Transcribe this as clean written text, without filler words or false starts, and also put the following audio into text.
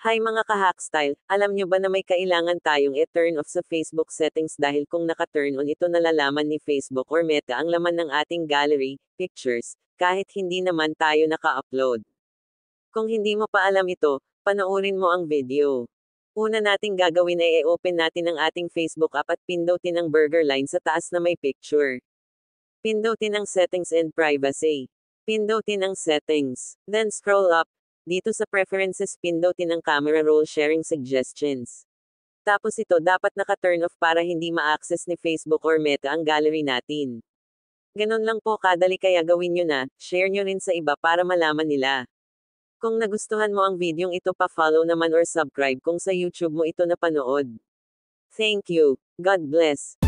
Hi mga ka-hackstyle, alam nyo ba na may kailangan tayong i-turn off sa Facebook settings dahil kung naka-turn on ito nalalaman ni Facebook or Meta ang laman ng ating gallery, pictures, kahit hindi naman tayo naka-upload. Kung hindi mo pa alam ito, panoorin mo ang video. Una nating gagawin ay i-open natin ang ating Facebook app at pindutin ang burger line sa taas na may picture. Pindutin ang settings and privacy. Pindutin ang settings. Then scroll up. Dito sa preferences pindutin ang camera roll sharing suggestions. Tapos ito dapat naka-turn off para hindi ma-access ni Facebook or Meta ang gallery natin. Ganon lang po kadali kaya gawin nyo na, share nyo rin sa iba para malaman nila. Kung nagustuhan mo ang videong ito pa-follow naman or subscribe kung sa YouTube mo ito napanood. Thank you. God bless.